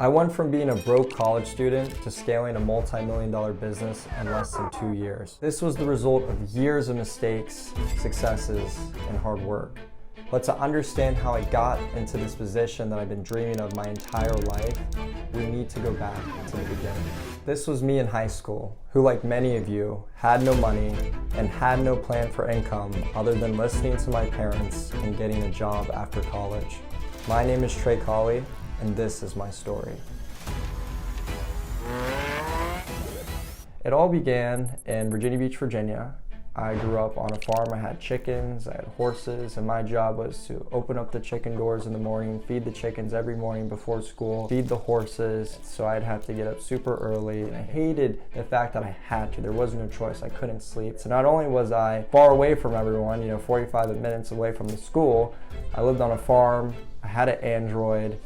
I went from being a broke college student to scaling a multi-million-dollar business in less than 2 years. This was the result of years of mistakes, successes, and hard work. But to understand how I got into this position that I've been dreaming of my entire life, we need to go back to the beginning. This was me in high school, who, like many of you, had no money and had no plan for income other than listening to my parents and getting a job after college. My name is Trey, Colley, and this is my story. It all began in Virginia Beach, Virginia. I grew up on a farm. I had chickens, I had horses, and my job was to open up the chicken doors in the morning, feed the chickens every morning before school, feed the horses, so I'd have to get up super early. And I hated the fact that I had to. There was no choice. I couldn't sleep. So not only was I far away from everyone, 45 minutes away from the school, I lived on a farm, I had an Android.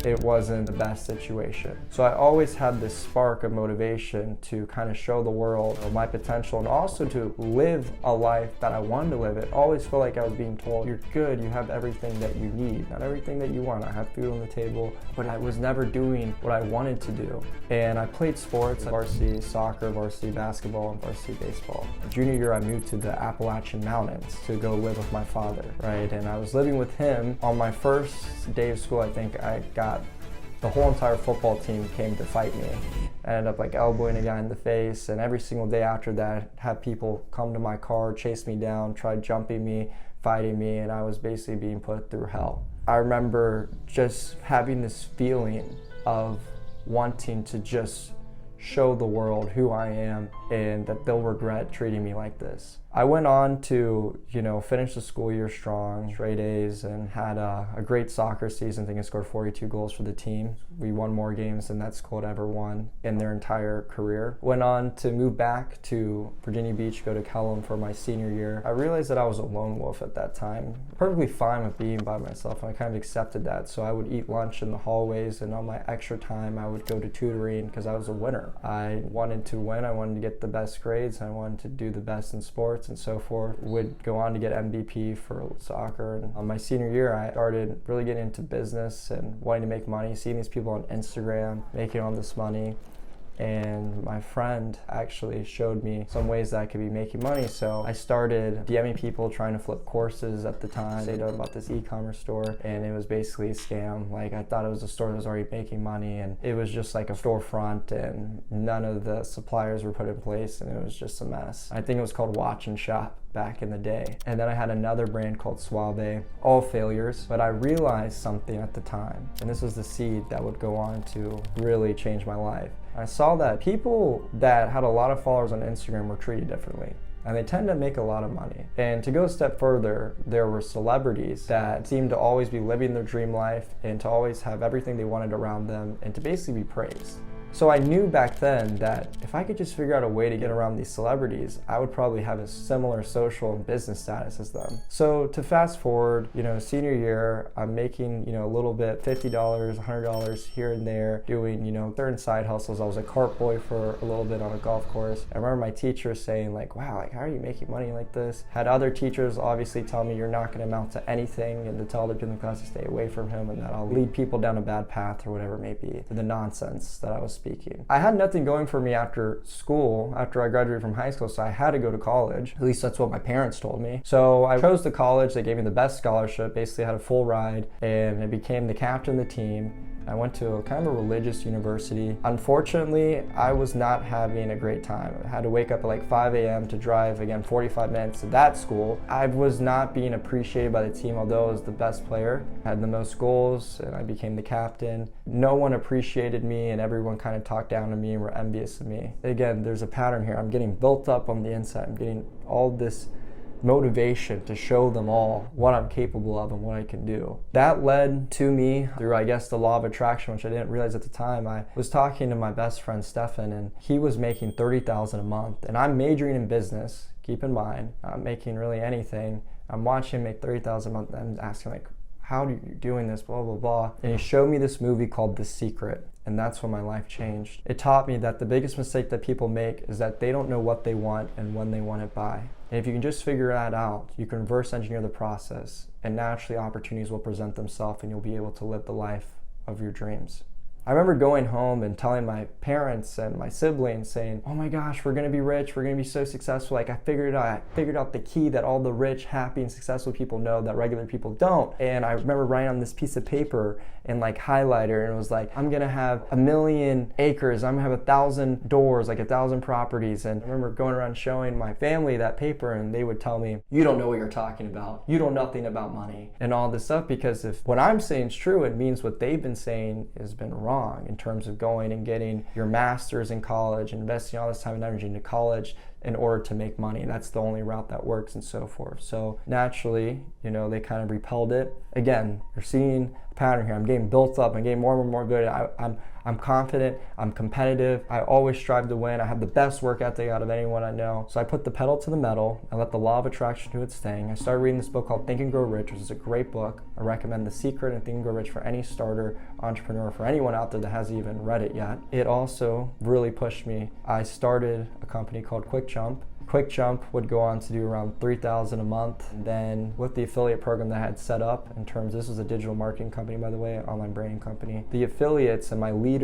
It wasn't the best situation. So I always had this spark of motivation to kind of show the world my potential and also to live a life that I wanted to live. It always felt like I was being told, you're good, you have everything that you need, not everything that you want. I have food on the table, but I was never doing what I wanted to do. And I played sports, varsity soccer, varsity basketball, and varsity baseball. Junior year, I moved to the Appalachian Mountains to go live with my father, right? And I was living with him. On my first day of school, I think I got the whole entire football team came to fight me. I ended up elbowing a guy in the face, and every single day after that, had people come to my car, chase me down, try jumping me, fighting me, and I was basically being put through hell. I remember just having this feeling of wanting to just show the world who I am and that they'll regret treating me like this. I went on to, finish the school year strong, straight A's, and had a great soccer season. I think I scored 42 goals for the team. We won more games than that school had ever won in their entire career. Went on to move back to Virginia Beach, go to Kellum for my senior year. I realized that I was a lone wolf at that time. Perfectly fine with being by myself, and I kind of accepted that. So I would eat lunch in the hallways, and on my extra time, I would go to tutoring because I was a winner. I wanted to win, I wanted to get the best grades, I wanted to do the best in sports and so forth. Would go on to get MVP for soccer. And on my senior year, I started really getting into business and wanting to make money, seeing these people on Instagram making all this money. And my friend actually showed me some ways that I could be making money. So I started DMing people trying to flip courses at the time. They know about this e-commerce store, and it was basically a scam. I thought it was a store that was already making money, and it was just like a storefront, and none of the suppliers were put in place, and it was just a mess. I think it was called Watch and Shop back in the day. And then I had another brand called Suave, all failures, but I realized something at the time, and this was the seed that would go on to really change my life. I saw that people that had a lot of followers on Instagram were treated differently, and they tend to make a lot of money. And to go a step further, there were celebrities that seemed to always be living their dream life and to always have everything they wanted around them and to basically be praised. So I knew back then that if I could just figure out a way to get around these celebrities, I would probably have a similar social and business status as them. So to fast forward, senior year, I'm making, a little bit, $50, $100 here and there, doing, certain side hustles. I was a cart boy for a little bit on a golf course. I remember my teacher saying wow, how are you making money like this? Had other teachers obviously tell me you're not gonna amount to anything and to tell other people in the class to stay away from him and that I'll lead people down a bad path or whatever it may be, to the nonsense that I was speaking. I had nothing going for me after school, after I graduated from high school, so I had to go to college. At least that's what my parents told me. So I chose the college. They gave me the best scholarship, basically had a full ride, and I became the captain of the team. I went to a kind of a religious university. Unfortunately, I was not having a great time. I had to wake up at 5 a.m. to drive, again, 45 minutes to that school. I was not being appreciated by the team, although I was the best player. I had the most goals, and I became the captain. No one appreciated me, and everyone kind of talked down to me and were envious of me. Again, there's a pattern here. I'm getting built up on the inside. I'm getting all this motivation to show them all what I'm capable of and what I can do. That led to me through, the law of attraction, which I didn't realize at the time. I was talking to my best friend Stefan, and he was making $30,000 a month, and I'm majoring in business. Keep in mind, I'm making really anything. I'm watching him make $30,000 a month, and I'm asking how are you doing this, blah, blah, blah. And he showed me this movie called The Secret. And that's when my life changed. It taught me that the biggest mistake that people make is that they don't know what they want and when they want it by. And if you can just figure that out, you can reverse engineer the process, and naturally opportunities will present themselves and you'll be able to live the life of your dreams. I remember going home and telling my parents and my siblings saying, oh my gosh, we're gonna be rich, we're gonna be so successful. Like I figured out the key that all the rich, happy, and successful people know that regular people don't. And I remember writing on this piece of paper and like highlighter, and it was like, I'm gonna have 1 million acres, I'm gonna have 1,000 doors, like 1,000 properties. And I remember going around showing my family that paper, and they would tell me, you don't know what you're talking about. You know nothing about money and all this stuff, because if what I'm saying is true, it means what they've been saying has been wrong in terms of going and getting your master's in college, investing all this time and energy into college in order to make money. That's the only route that works and so forth. So naturally, they kind of repelled it. Again, you're seeing a pattern here. I'm getting built up. I'm getting more and more good. I'm confident. I'm competitive. I always strive to win. I have the best work ethic out of anyone I know. So I put the pedal to the metal. I let the law of attraction do its thing. I started reading this book called Think and Grow Rich, which is a great book. I recommend The Secret and Think and Grow Rich for any starter entrepreneur, for anyone out there that hasn't even read it yet. It also really pushed me. I started a company called Quick Jump. Quick Jump would go on to do around $3,000 a month. And then with the affiliate program that I had set up, this was a digital marketing company, by the way, an online branding company. The affiliates and my lead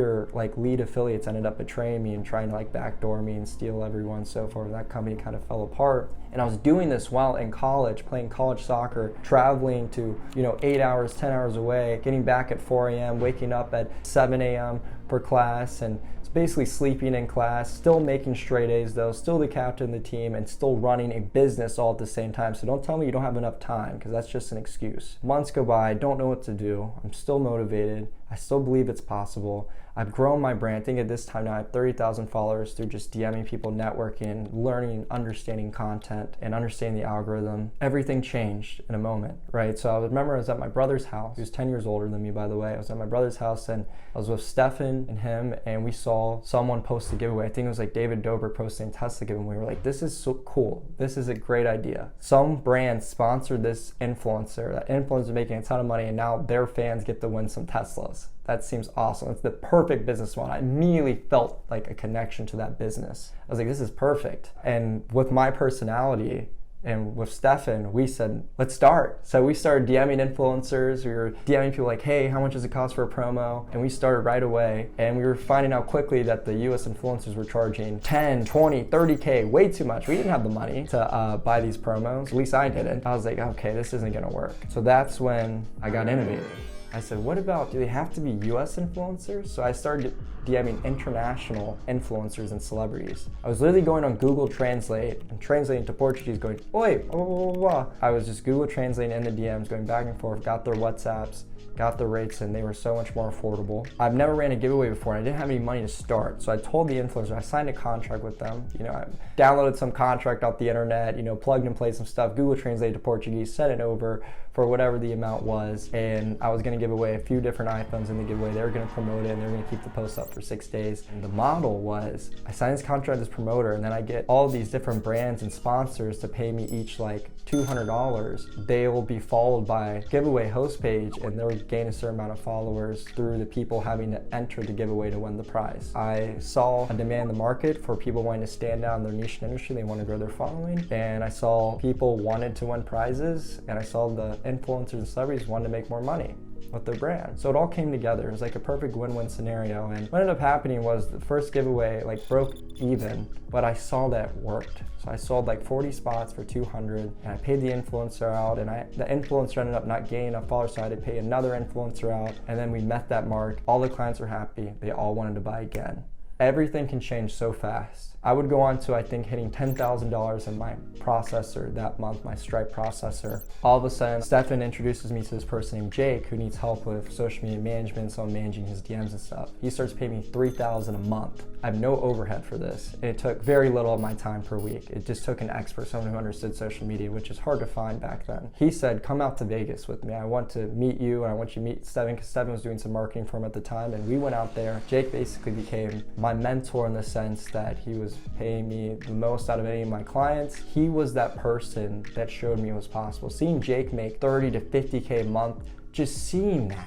affiliates ended up betraying me and trying to backdoor me and steal everyone and so forth. That company kind of fell apart. And I was doing this while in college, playing college soccer, traveling to 8 hours, 10 hours away, getting back at 4 a.m., waking up at 7 a.m. for class, and basically sleeping in class, still making straight A's though, still the captain of the team, and still running a business all at the same time. So don't tell me you don't have enough time, because that's just an excuse. Months go by, I don't know what to do. I'm still motivated. I still believe it's possible. I've grown my brand. I think at this time now I have 30,000 followers through just DMing people, networking, learning, understanding content, and understanding the algorithm. Everything changed in a moment, right? So I remember I was at my brother's house. He was 10 years older than me, by the way. I was at my brother's house, and I was with Stefan and him, and we saw someone post a giveaway. I think it was David Dobrik posting Tesla giveaway. We were like, this is so cool. This is a great idea. Some brand sponsored this influencer. That influencer making a ton of money, and now their fans get to win some Teslas. That seems awesome. It's the perfect business model. I immediately felt like a connection to that business. I was like, this is perfect. And with my personality and with Stefan, we said, let's start. So we started DMing influencers. We were DMing people like, hey, how much does it cost for a promo? And we started right away. And we were finding out quickly that the US influencers were charging 10, 20, 30K, way too much. We didn't have the money to buy these promos. At least I didn't. I was like, okay, this isn't gonna work. So that's when I got innovative. I said, what about, do they have to be US influencers? So I started DMing international influencers and celebrities. I was literally going on Google Translate and translating to Portuguese, going, oi, blah, blah, blah, blah. I was just Google translating in the DMs, going back and forth, got their WhatsApps, got the rates, and they were so much more affordable. I've never ran a giveaway before, and I didn't have any money to start. So I told the influencer, I signed a contract with them. I downloaded some contract off the internet, plugged and played some stuff, Google translated to Portuguese, sent it over for whatever the amount was, and I was gonna give away a few different iPhones in the giveaway. They were gonna promote it, and they were gonna keep the post up for 6 days. And the model was, I signed this contract as promoter, and then I get all these different brands and sponsors to pay me each $200. They will be followed by giveaway host page, and they'll gain a certain amount of followers through the people having to enter the giveaway to win the prize. I saw a demand in the market for people wanting to stand out in their niche industry. They want to grow their following, and I saw people wanted to win prizes, and I saw the influencers and celebrities wanted to make more money with their brand. So it all came together. It was like a perfect win-win scenario. And what ended up happening was the first giveaway broke even, but I saw that it worked. So I sold 40 spots for $200, and I paid the influencer out, and the influencer ended up not gaining enough followers, so I had to pay another influencer out, and then we met that mark. All the clients were happy. They all wanted to buy again. Everything can change so fast. I would go on to, I think, hitting $10,000 in my processor that month, my Stripe processor. All of a sudden, Stefan introduces me to this person named Jake who needs help with social media management, so I'm managing his DMs and stuff. He starts paying me $3,000 a month. I have no overhead for this. It took very little of my time per week. It just took an expert, someone who understood social media, which is hard to find back then. He said, come out to Vegas with me. I want to meet you, and I want you to meet Stefan, because Stefan was doing some marketing for him at the time, and we went out there. Jake basically became my mentor in the sense that he was paying me the most out of any of my clients. He was that person that showed me it was possible. Seeing Jake make 30 to 50K a month, just seeing that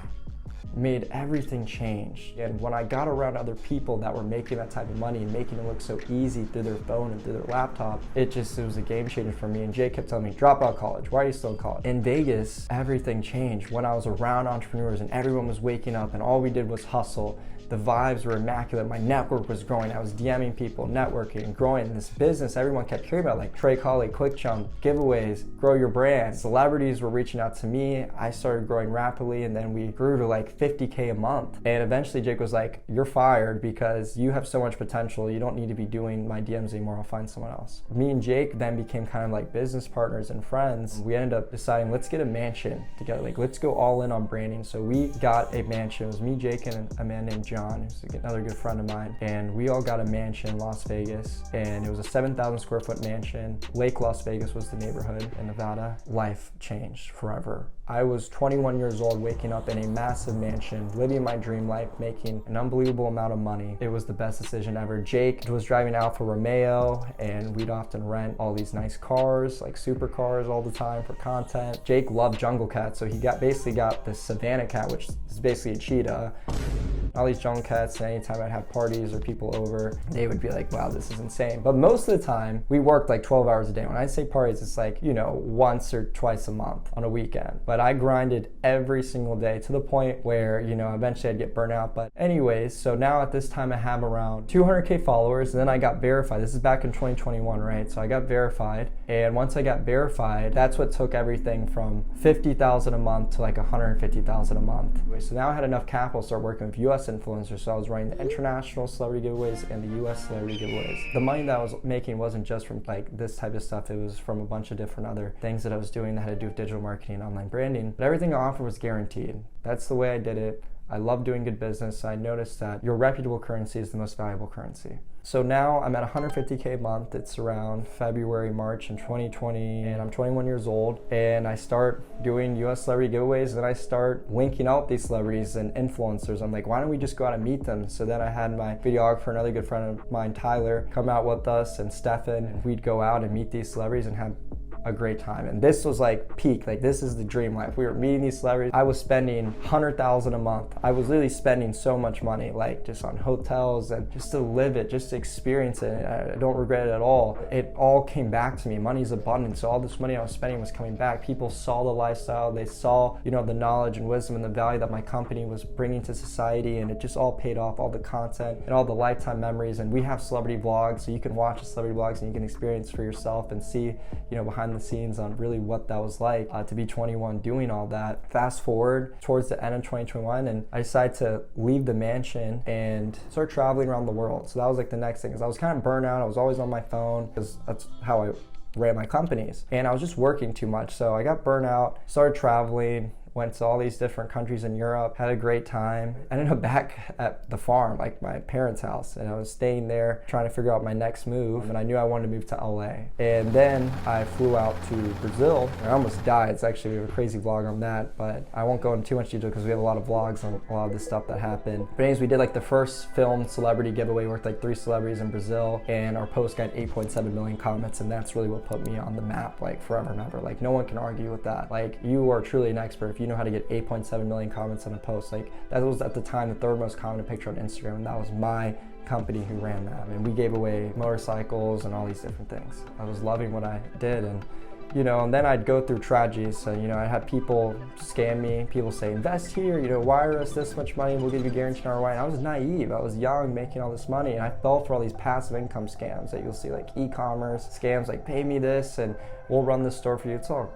made everything change. And when I got around other people that were making that type of money and making it look so easy through their phone and through their laptop, it was a game changer for me. And Jake kept telling me, drop out of college. Why are you still in college? In Vegas, everything changed when I was around entrepreneurs and everyone was waking up and all we did was hustle. The vibes were immaculate. My network was growing. I was DMing people, networking, growing this business. Everyone kept hearing about, like Trey, Colley, quick jump, giveaways, grow your brand. Celebrities were reaching out to me. I started growing rapidly, and then we grew to like 50K a month. And eventually Jake was like, you're fired because you have so much potential. You don't need to be doing my DMs anymore. I'll find someone else. Me and Jake then became kind of like business partners and friends. We ended up deciding, let's get a mansion together. Like, let's go all in on branding. So we got a mansion. It was me, Jake, and a man named John, who's another good friend of mine. And we all got a mansion in Las Vegas. And it was a 7,000 square foot mansion. Lake Las Vegas was the neighborhood in Nevada. Life changed forever. I was 21 years old, waking up in a massive mansion, living my dream life, making an unbelievable amount of money. It was the best decision ever. Jake was driving Alfa Romeo, and we'd often rent all these nice cars, like supercars all the time for content. Jake loved jungle cats, so he basically got this Savannah cat, which is basically a cheetah. All these jungle cats, and anytime I'd have parties or people over, they would be like, wow, this is insane. But most of the time, we worked like 12 hours a day. When I say parties, it's like, once or twice a month on a weekend. But I grinded every single day to the point where, eventually I'd get burnt out. But anyways, so now at this time I have around 200K followers, and then I got verified. This is back in 2021, right? So I got verified, and once I got verified, that's what took everything from 50,000 a month to like 150,000 a month. So now I had enough capital to start working with US influencers. So I was running the international celebrity giveaways and the US celebrity giveaways. The money that I was making wasn't just from like this type of stuff. It was from a bunch of different other things that I was doing that had to do with digital marketing and online branding. But everything I offered was guaranteed. That's the way I did it. I love doing good business. I noticed that your reputable currency is the most valuable currency. So now I'm at 150K a month. It's around February, March in 2020, and I'm 21 years old. And I start doing US celebrity giveaways, and then I start linking out these celebrities and influencers. I'm like, why don't we just go out and meet them? So then I had my videographer, another good friend of mine, Tyler, come out with us, and Stefan, and we'd go out and meet these celebrities and have a great time. And this was like peak, like this is the dream life. We were meeting these celebrities. I was spending 100,000 a month. I was literally spending so much money, like just on hotels and just to live it, just to experience it. I don't regret it at all. It all came back to me. Money's abundant. So all this money I was spending was coming back. People saw the lifestyle. They saw, the knowledge and wisdom and the value that my company was bringing to society. And it just all paid off, all the content and all the lifetime memories. And we have celebrity vlogs, so you can watch the celebrity vlogs and you can experience for yourself and see, behind the scenes on really what that was like to be 21 doing all that. Fast forward towards the end of 2021, and I decided to leave the mansion and start traveling around the world. So that was like the next thing, because I was kind of burnt out. I was always on my phone because that's how I ran my companies, and I was just working too much. So I got burnt out, started traveling, went to all these different countries in Europe, had a great time. I ended up back at the farm, like my parents' house, and I was staying there trying to figure out my next move, and I knew I wanted to move to LA. And then I flew out to Brazil. I almost died. It's actually a crazy vlog on that, but I won't go into too much detail because we have a lot of vlogs on a lot of the stuff that happened. But anyways, we did like the first filmed celebrity giveaway with like 3 celebrities in Brazil, and our post got 8.7 million comments, and that's really what put me on the map, like forever and ever. Like no one can argue with that. Like you are truly an expert if you know how to get 8.7 million comments on a post. Like that was at the time the 3rd most commented picture on Instagram, and that was my company who ran that. And we gave away motorcycles and all these different things. I was loving what I did, and and then I'd go through tragedies. So, I had people scam me, people say, invest here, wire us this much money, we'll give you guaranteed ROI. And I was naive, I was young, making all this money, and I fell for all these passive income scams that you'll see, like e-commerce scams, like pay me this and we'll run this store for you. It's all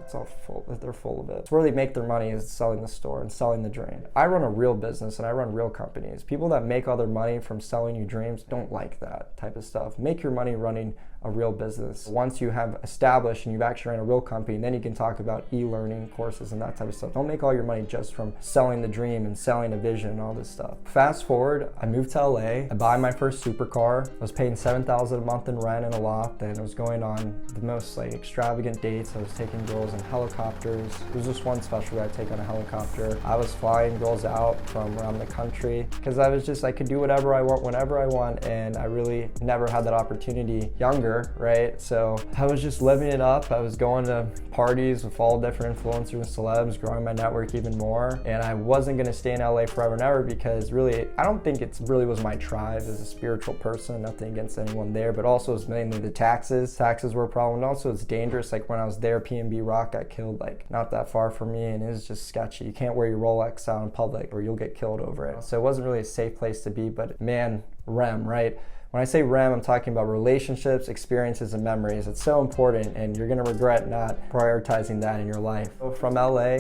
full, they're full of it. It's where they make their money is selling the store and selling the dream. I run a real business and I run real companies. People that make all their money from selling you dreams don't like that type of stuff. Make your money running a real business. Once you have established and you've actually ran a real company, then you can talk about e-learning courses and that type of stuff. Don't make all your money just from selling the dream and selling a vision and all this stuff. Fast forward, I moved to LA, I buy my first supercar. I was paying $7,000 a month in rent and a loft, and I was going on the most like extravagant dates. I was taking girls in helicopters. There was just one special I'd take on a helicopter. I was flying girls out from around the country because I could do whatever I want, whenever I want, and I really never had that opportunity younger. younger, right? So I was just living it up. I was going to parties with all different influencers and celebs, growing my network even more. And I wasn't gonna stay in LA forever and ever because really, I don't think it really was my tribe as a spiritual person, nothing against anyone there, but also it's mainly the taxes. Taxes were a problem. And also it's dangerous. Like when I was there, P&B Rock got killed like not that far from me, and it was just sketchy. You can't wear your Rolex out in public or you'll get killed over it. So it wasn't really a safe place to be, but man, REM, right? When I say REM, I'm talking about relationships, experiences, and memories. It's so important, and you're gonna regret not prioritizing that in your life. So from LA,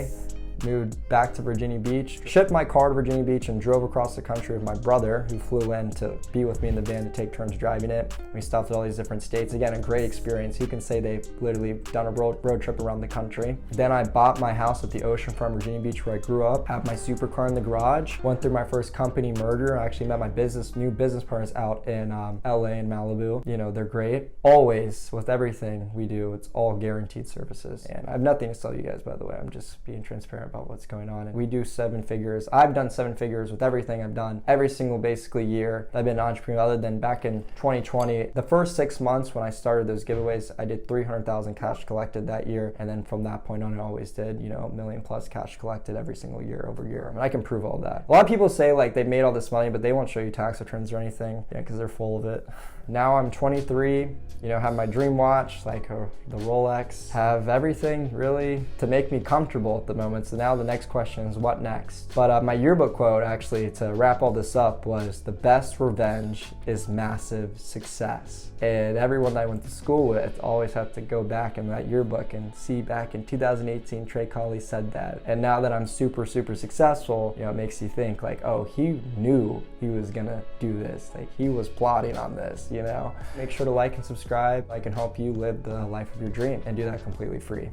moved back to Virginia Beach, shipped my car to Virginia Beach and drove across the country with my brother, who flew in to be with me in the van to take turns driving it. We stopped at all these different states. Again, a great experience. You can say they've literally done a road trip around the country. Then I bought my house at the oceanfront Virginia Beach where I grew up, had my supercar in the garage, went through my first company merger. I actually met my new business partners out in LA and Malibu. You know, they're great. Always, with everything we do, it's all guaranteed services. And I have nothing to sell you guys, by the way. I'm just being transparent about what's going on. And we do 7 figures. I've done 7 figures with everything I've done every single basically year I've been an entrepreneur, other than back in 2020. The first 6 months when I started those giveaways, I did 300,000 cash collected that year. And then from that point on, I always did, you know, $1 million plus cash collected every single year over year. I mean, I can prove all that. A lot of people say like they made all this money, but they won't show you tax returns or anything, because they're full of it. Now I'm 23, you know, have my dream watch, like the Rolex, have everything really to make me comfortable at the moment. So now the next question is what next? But my yearbook quote actually to wrap all this up was, the best revenge is massive success. And everyone that I went to school with always have to go back in that yearbook and see back in 2018, Trey Colley said that. And now that I'm super successful, you know, it makes you think like, oh, he knew he was gonna do this. Like he was plotting on this, you know? Make sure to like and subscribe. I can help you live the life of your dream and do that completely free.